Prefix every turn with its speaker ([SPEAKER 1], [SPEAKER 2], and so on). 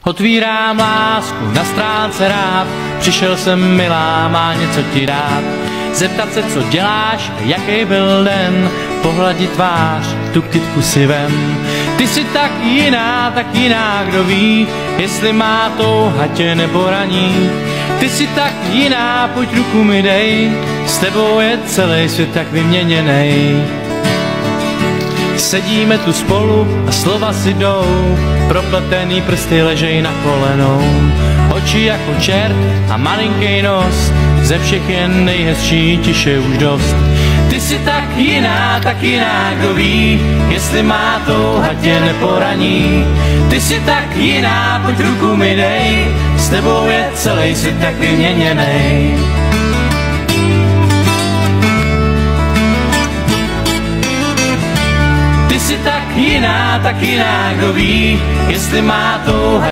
[SPEAKER 1] Otvírám lásku na stránce rád, přišel jsem milá, má něco ti dát. Zeptat se, co děláš, jaký byl den, pohladit tvář, tu kytku si vem. Ty jsi tak jiná, kdo ví, jestli má touha tě neporaní. Ty jsi tak jiná, pojď ruku mi dej, s tebou je celý svět tak vyměněnej. Sedíme tu spolu a slova si jdou, propletený prsty ležej na kolenou. Oči jako čert a malinký nos, ze všech jen nejhezčí, tiše už dost. Ty jsi tak jiná, kdo ví, jestli má touha tě neporaní. Ty jsi tak jiná, pojď ruku mi dej, s tebou je celý svět tak vyměněnej. Ty jsi tak jiná, kdo ví, jestli má touha